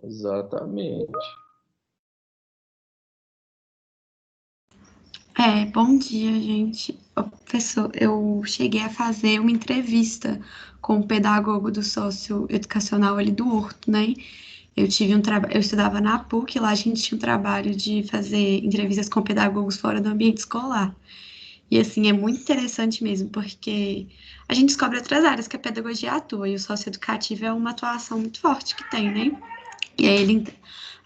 Exatamente. Bom dia, gente. Ô, professor, eu cheguei a fazer uma entrevista com o pedagogo do socioeducacional ali do Horto, né? Eu estudava na PUC, lá a gente tinha um trabalho de fazer entrevistas com pedagogos fora do ambiente escolar. E assim, é muito interessante mesmo, porque a gente descobre outras áreas que a pedagogia atua, e o socioeducativo é uma atuação muito forte que tem, né? E aí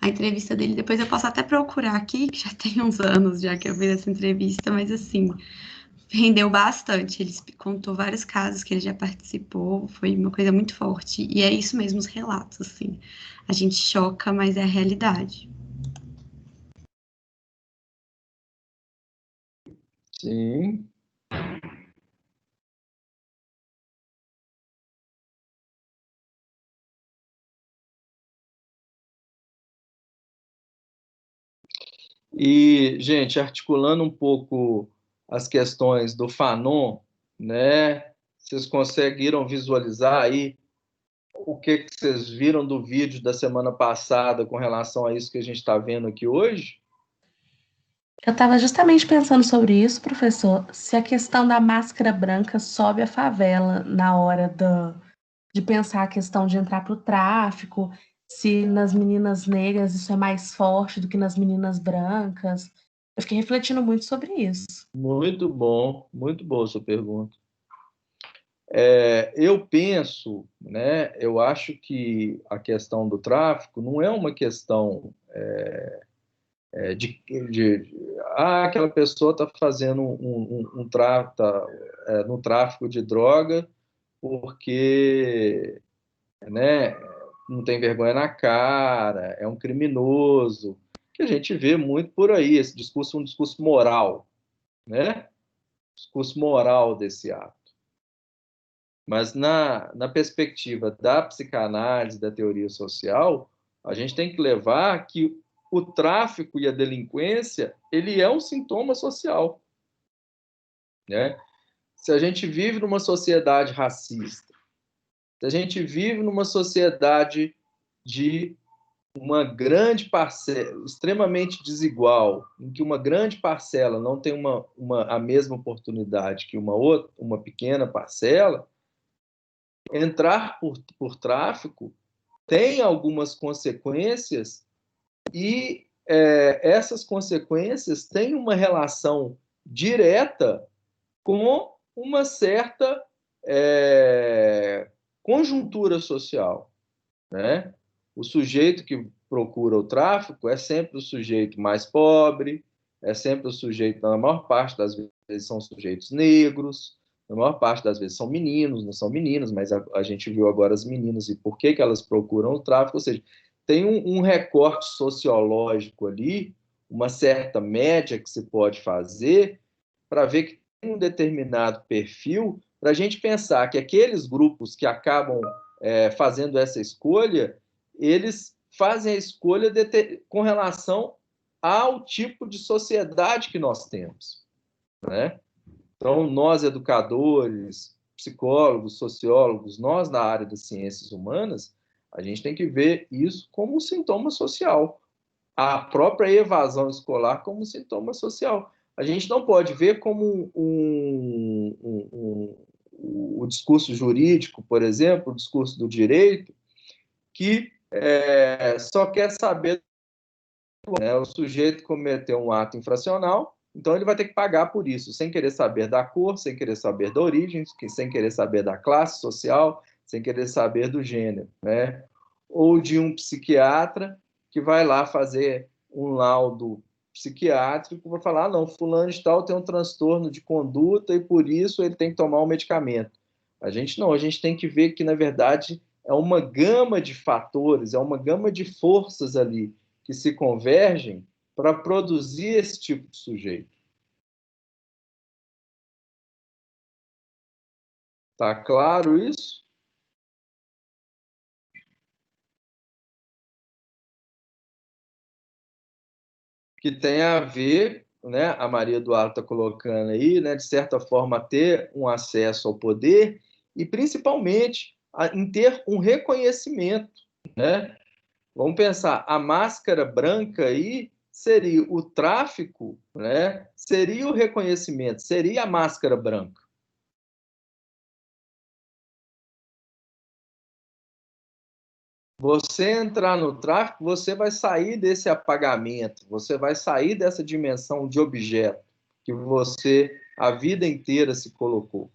a entrevista dele, depois eu posso até procurar aqui, que já tem uns anos já que eu fiz essa entrevista, mas assim, rendeu bastante. Ele contou vários casos que ele já participou, foi uma coisa muito forte. E é isso mesmo, os relatos, assim. A gente choca, mas é a realidade. Sim. E, gente, articulando um pouco as questões do Fanon, né? Vocês conseguiram visualizar aí o que vocês viram do vídeo da semana passada com relação a isso que a gente está vendo aqui hoje? Eu estava justamente pensando sobre isso, professor, se a questão da máscara branca sobe a favela na hora de pensar a questão de entrar para o tráfico, se nas meninas negras isso é mais forte do que nas meninas brancas. Eu fiquei refletindo muito sobre isso. Muito boa a sua pergunta. Eu penso, né, eu acho que a questão do tráfico não é uma questão aquela pessoa está fazendo no tráfico de droga porque, né, não tem vergonha na cara, é um criminoso, que a gente vê muito por aí, esse discurso é um discurso moral, né? Discurso moral desse ato. Mas na perspectiva da psicanálise, da teoria social, a gente tem que levar que o tráfico e a delinquência, ele é um sintoma social, né? Se a gente vive numa sociedade racista, se a gente vive numa sociedade de uma grande parcela, extremamente desigual, em que uma grande parcela não tem a mesma oportunidade que uma pequena parcela, entrar por tráfico tem algumas consequências e essas consequências têm uma relação direta com uma certa conjuntura social, né? O sujeito que procura o tráfico é sempre o sujeito mais pobre, é sempre o sujeito, na maior parte das vezes, são sujeitos negros, na maior parte das vezes são meninos, não são meninas, mas a gente viu agora as meninas e por que elas procuram o tráfico, ou seja, tem um recorte sociológico ali, uma certa média que se pode fazer para ver que tem um determinado perfil, para a gente pensar que aqueles grupos que acabam fazendo essa escolha, eles fazem a escolha com relação ao tipo de sociedade que nós temos, né? Então, nós educadores, psicólogos, sociólogos, nós da área das ciências humanas, a gente tem que ver isso como um sintoma social. A própria evasão escolar como um sintoma social. A gente não pode ver como o discurso jurídico, por exemplo, o discurso do direito, que só quer saber, né, o sujeito cometeu um ato infracional, então ele vai ter que pagar por isso, sem querer saber da cor, sem querer saber da origem, sem querer saber da classe social, sem querer saber do gênero, né? Ou de um psiquiatra que vai lá fazer um laudo psiquiátrico para falar, não, fulano de tal tem um transtorno de conduta e por isso ele tem que tomar um medicamento. A gente não, a gente tem que ver que, na verdade, é uma gama de fatores, é uma gama de forças ali que se convergem para produzir esse tipo de sujeito. Tá claro isso? Que tem a ver, né, a Maria Eduarda está colocando aí, né, de certa forma, ter um acesso ao poder e, principalmente, em ter um reconhecimento, né? Vamos pensar, a máscara branca aí seria o tráfico, né? Seria o reconhecimento, seria a máscara branca. Você entrar no tráfico, você vai sair desse apagamento, você vai sair dessa dimensão de objeto que você a vida inteira se colocou.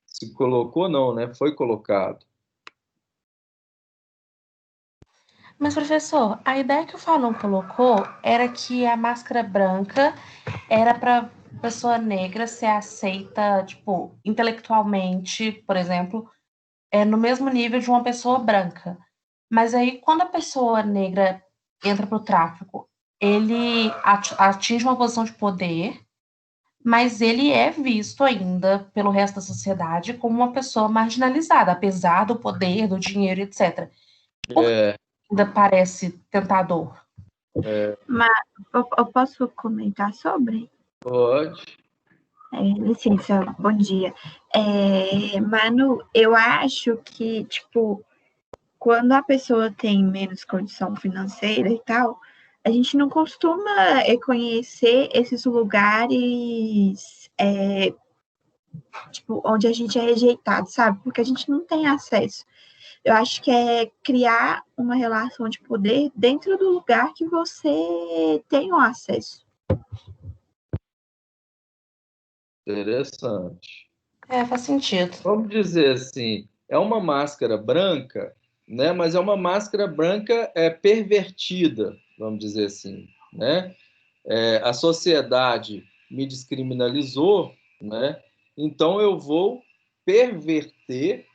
Se colocou, não, né? Foi colocado. Mas, professor, a ideia que o Fanon colocou era que a máscara branca era para pessoa negra ser aceita, tipo, intelectualmente, por exemplo, no mesmo nível de uma pessoa branca. Mas aí, quando a pessoa negra entra para o tráfico, ele atinge uma posição de poder, mas ele é visto ainda pelo resto da sociedade como uma pessoa marginalizada, apesar do poder, do dinheiro, etc. Por que ainda parece tentador? Mas eu posso comentar sobre? Pode. Licença, bom dia. Manu, eu acho que, tipo, quando a pessoa tem menos condição financeira e tal, a gente não costuma conhecer esses lugares, tipo, onde a gente é rejeitado, sabe? Porque a gente não tem acesso. Eu acho que é criar uma relação de poder dentro do lugar que você tem o acesso. Interessante. Faz sentido. Vamos dizer assim, é uma máscara branca, né? Mas é uma máscara branca pervertida, vamos dizer assim, né? A sociedade me descriminalizou, né? Então eu vou perverter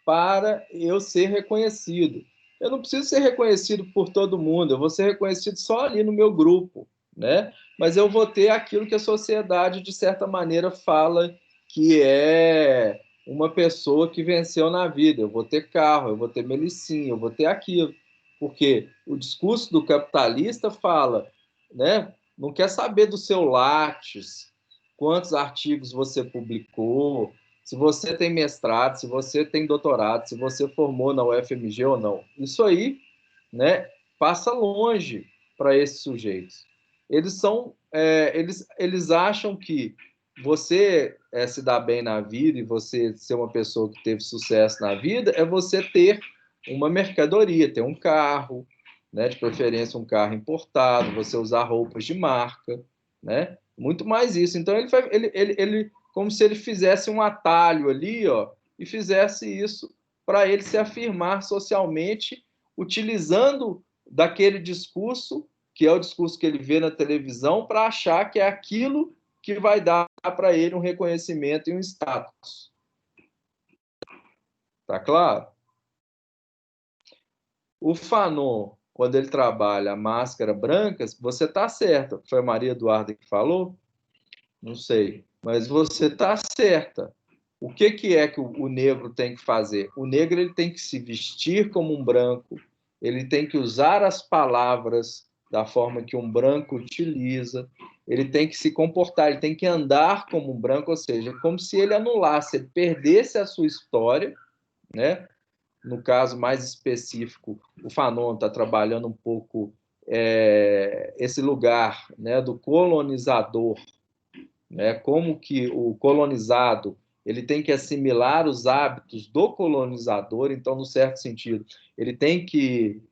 para eu ser reconhecido. Eu não preciso ser reconhecido por todo mundo, eu vou ser reconhecido só ali no meu grupo, né? Mas eu vou ter aquilo que a sociedade, de certa maneira, fala que é uma pessoa que venceu na vida. Eu vou ter carro, eu vou ter melicinha, eu vou ter aquilo. Porque o discurso do capitalista fala, né? Não quer saber do seu Lattes, quantos artigos você publicou, se você tem mestrado, se você tem doutorado, se você formou na UFMG ou não. Isso aí, né, passa longe para esses sujeitos. Eles acham que você se dar bem na vida e você ser uma pessoa que teve sucesso na vida é você ter uma mercadoria, ter um carro, né, de preferência um carro importado, você usar roupas de marca, né? Muito mais isso. Então ele como se ele fizesse um atalho ali, ó, e fizesse isso para ele se afirmar socialmente, utilizando daquele discurso, que é o discurso que ele vê na televisão, para achar que é aquilo que vai dar para ele um reconhecimento e um status. Tá claro? O Fanon, quando ele trabalha a máscara branca, você está certa. Foi a Maria Eduarda que falou? Não sei. Mas você está certa. O que é que o negro tem que fazer? O negro ele tem que se vestir como um branco, ele tem que usar as palavras da forma que um branco utiliza, ele tem que se comportar, ele tem que andar como um branco, ou seja, como se ele anulasse, ele perdesse a sua história, né? No caso mais específico, o Fanon está trabalhando um pouco esse lugar, né, do colonizador, né, como que o colonizado ele tem que assimilar os hábitos do colonizador, então, no certo sentido, ele tem que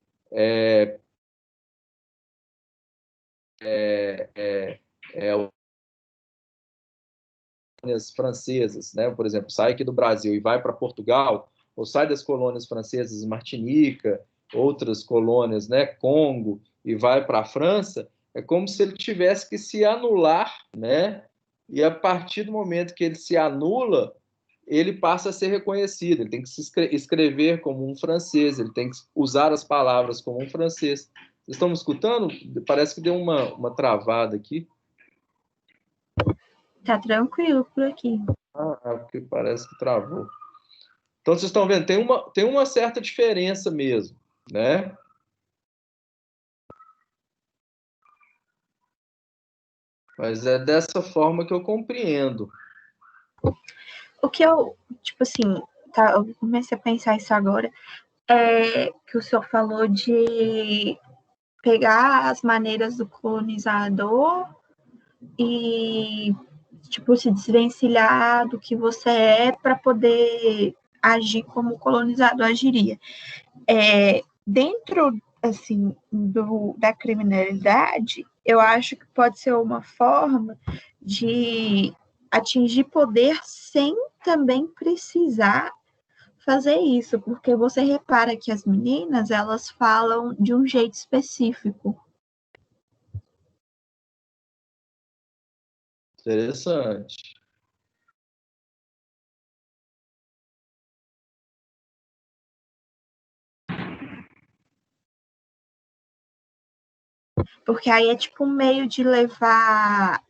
colônias francesas, né, por exemplo, sai aqui do Brasil e vai para Portugal, ou sai das colônias francesas, Martinica, outras colônias, né, Congo, e vai para a França, é como se ele tivesse que se anular, né? E a partir do momento que ele se anula, ele passa a ser reconhecido, ele tem que se escrever como um francês, ele tem que usar as palavras como um francês. Vocês estão me escutando? Parece que deu uma travada aqui. Tá tranquilo por aqui. Porque parece que travou. Então, vocês estão vendo, tem uma certa diferença mesmo, né? Mas é dessa forma que eu compreendo. O que eu, tipo assim, tá, eu comecei a pensar isso agora, é que o senhor falou de pegar as maneiras do colonizador e, tipo, se desvencilhar do que você é para poder agir como o colonizador agiria. Dentro, assim, da criminalidade, eu acho que pode ser uma forma de atingir poder sem também precisar fazer isso, porque você repara que as meninas, elas falam de um jeito específico. Interessante. Porque aí é tipo um meio de levar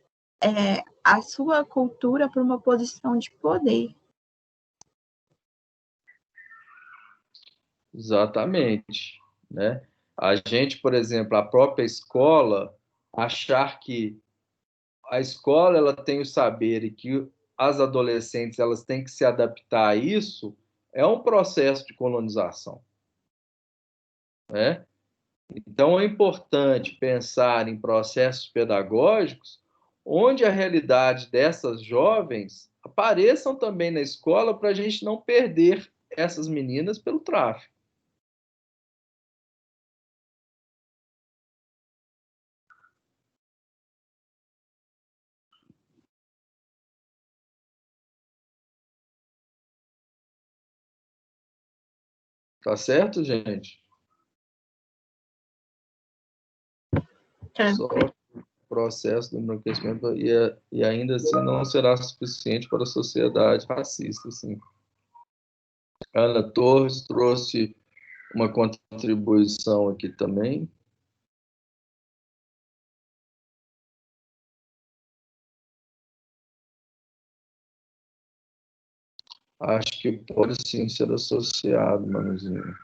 a sua cultura para uma posição de poder. Exatamente, né? A gente, por exemplo, a própria escola, achar que a escola ela tem o saber e que as adolescentes elas têm que se adaptar a isso, é um processo de colonização, né? Então é importante pensar em processos pedagógicos onde a realidade dessas jovens apareçam também na escola para a gente não perder essas meninas pelo tráfico. Tá certo, gente? Só o processo do embranquecimento e ainda assim não será suficiente para a sociedade racista, sim. Ana Torres trouxe uma contribuição aqui também. Acho que pode sim ser associado, Manuzinho.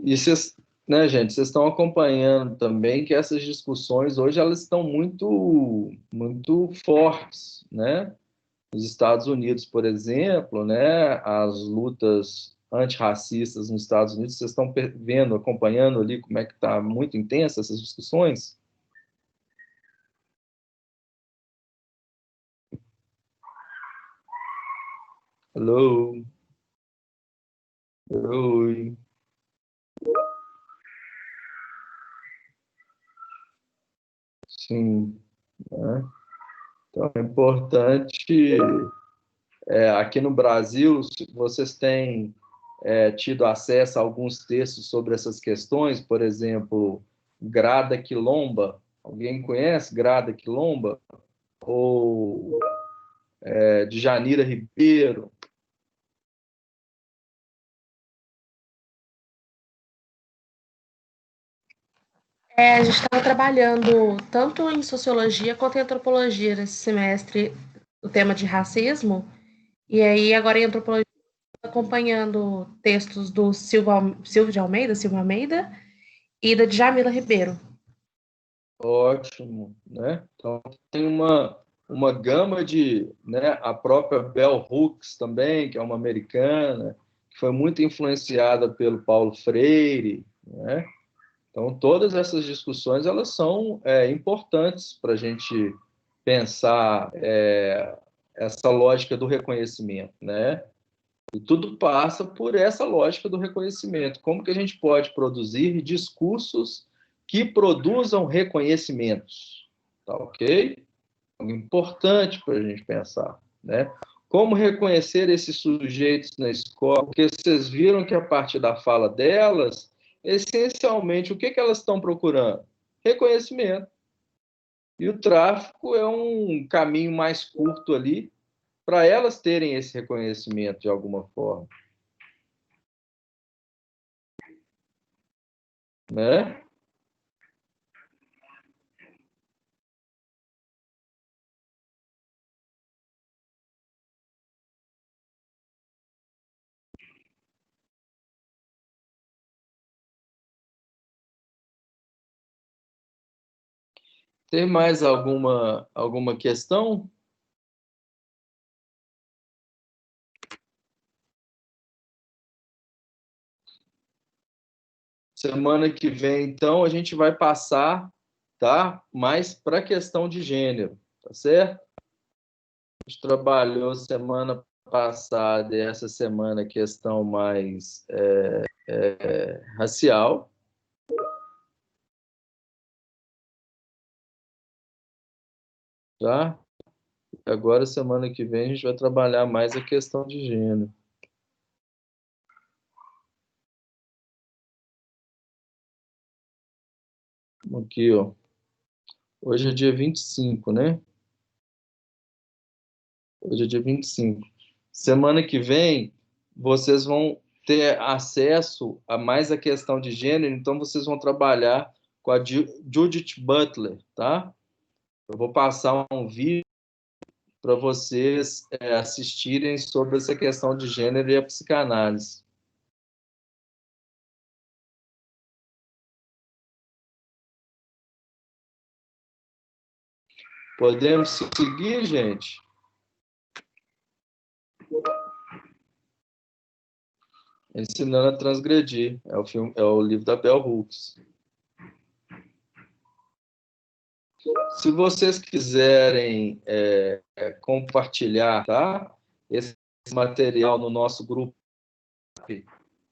E vocês, né, gente, vocês estão acompanhando também que essas discussões hoje elas estão muito fortes, né? Nos Estados Unidos, por exemplo, né, as lutas antirracistas nos Estados Unidos, vocês estão vendo, acompanhando ali como é que está muito intensa essas discussões? Hello? Oi. Sim, né? Então é importante, aqui no Brasil, se vocês têm tido acesso a alguns textos sobre essas questões, por exemplo, Grada Quilomba, alguém conhece Grada Quilomba? Ou de Janira Ribeiro? A gente estava trabalhando tanto em sociologia quanto em antropologia nesse semestre, o tema de racismo, e aí agora em antropologia acompanhando textos do Silvio Almeida, e da Djamila Ribeiro. Ótimo, né? Então tem uma gama de, né, a própria Bell Hooks também, que é uma americana, que foi muito influenciada pelo Paulo Freire, né? Então todas essas discussões elas são importantes para a gente pensar essa lógica do reconhecimento, né? E tudo passa por essa lógica do reconhecimento. Como que a gente pode produzir discursos que produzam reconhecimentos? Tá ok? É importante para a gente pensar, né? como reconhecer esses sujeitos na escola, porque vocês viram que a partir da fala delas, essencialmente, o que elas estão procurando? Reconhecimento. E o tráfico é um caminho mais curto ali para elas terem esse reconhecimento de alguma forma. Né? Tem mais alguma questão? Semana que vem, então, a gente vai passar, tá? Mais para a questão de gênero, tá certo? A gente trabalhou semana passada e essa semana a questão mais racial. Tá? Agora, semana que vem, a gente vai trabalhar mais a questão de gênero. Aqui, ó. Hoje é dia 25, né? Hoje é dia 25. Semana que vem, vocês vão ter acesso a mais a questão de gênero, então vocês vão trabalhar com a Judith Butler, tá? Eu vou passar um vídeo para vocês assistirem sobre essa questão de gênero e a psicanálise. Podemos seguir, gente? Ensinando a Transgredir. É o livro da Bell Hooks. Se vocês quiserem compartilhar, tá? Esse material no nosso grupo,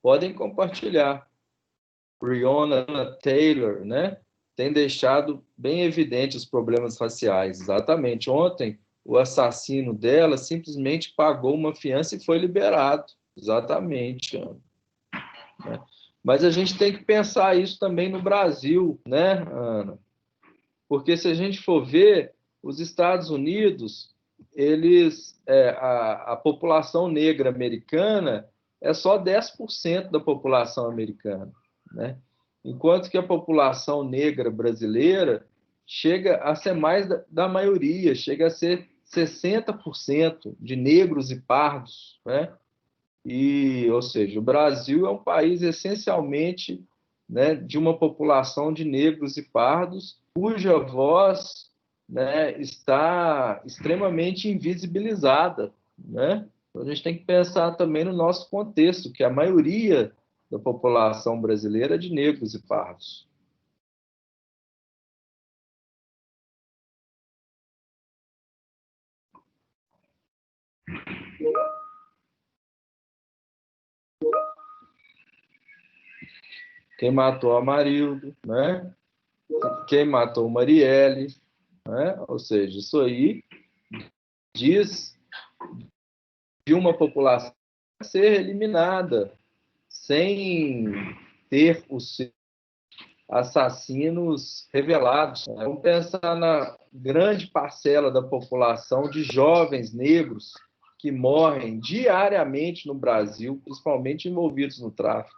podem compartilhar. Breonna Taylor, né? Tem deixado bem evidente os problemas raciais. Exatamente. Ontem, o assassino dela simplesmente pagou uma fiança e foi liberado. Exatamente, Ana. Mas a gente tem que pensar isso também no Brasil, né, Ana? Porque se a gente for ver, os Estados Unidos, a população negra americana é só 10% da população americana, né? Enquanto que a população negra brasileira chega a ser mais da maioria, chega a ser 60% de negros e pardos, né? Ou seja, o Brasil é um país essencialmente, né, de uma população de negros e pardos, cuja voz, né, está extremamente invisibilizada, né? Então, a gente tem que pensar também no nosso contexto, que a maioria da população brasileira é de negros e pardos. Quem matou a Marildo, né? Quem matou Marielle, né? Ou seja, isso aí diz de uma população ser eliminada sem ter os assassinos revelados. Vamos pensar na grande parcela da população de jovens negros que morrem diariamente no Brasil, principalmente envolvidos no tráfico,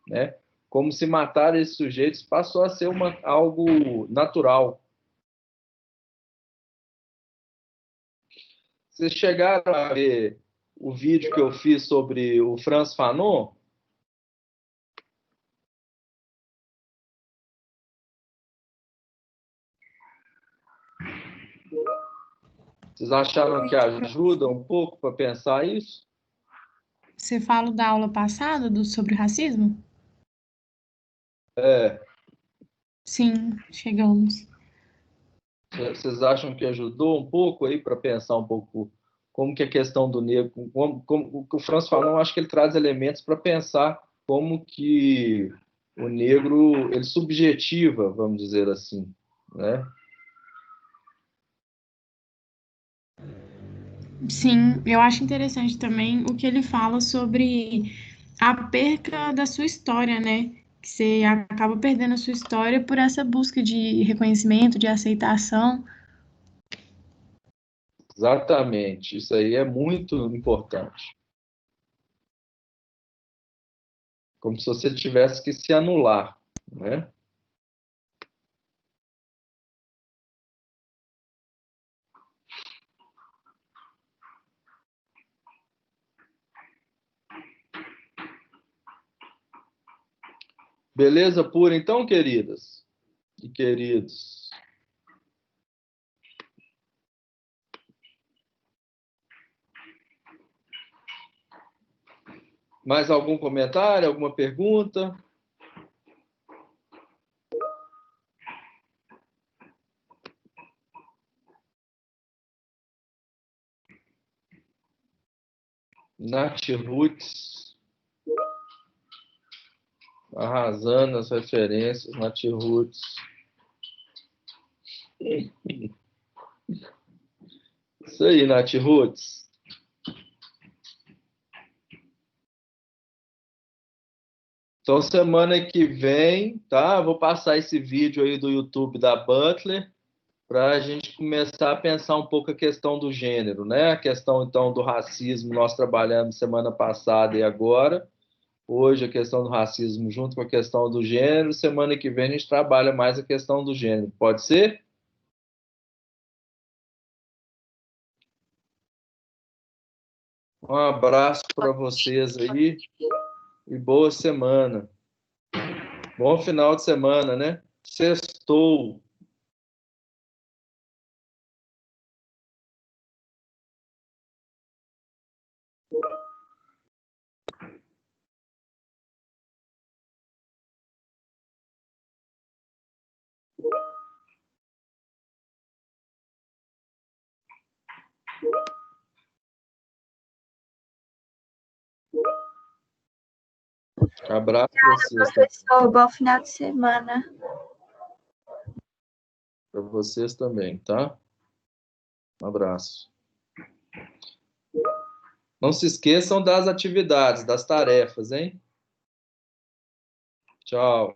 né? Como se matar esses sujeitos passou a ser algo natural. Vocês chegaram a ver o vídeo que eu fiz sobre o Frantz Fanon? Vocês acharam que ajuda um pouco para pensar isso? Você fala da aula passada sobre racismo? Sim, chegamos. Vocês acham que ajudou um pouco aí para pensar um pouco como que a questão do negro, como o Frantz Fanon, acho que ele traz elementos para pensar como que o negro ele subjetiva, vamos dizer assim, né? Sim, eu acho interessante também o que ele fala sobre a perca da sua história, né? Que você acaba perdendo a sua história por essa busca de reconhecimento, de aceitação. Exatamente, isso aí é muito importante. Como se você tivesse que se anular, né? Beleza pura, então, queridas e queridos? Mais algum comentário, alguma pergunta? Nath Roots, arrasando as referências, Nath Roots. Isso aí, Nath Roots. Então, semana que vem, tá? Vou passar esse vídeo aí do YouTube da Butler para a gente começar a pensar um pouco a questão do gênero, né? A questão, então, do racismo, nós trabalhamos semana passada e agora. Hoje a questão do racismo junto com a questão do gênero. Semana que vem a gente trabalha mais a questão do gênero. Pode ser? Um abraço para vocês aí e boa semana. Bom final de semana, né? Sextou. Abraço para vocês. Professor, bom final de semana. Para vocês também, tá? Um abraço. Não se esqueçam das atividades, das tarefas, hein? Tchau.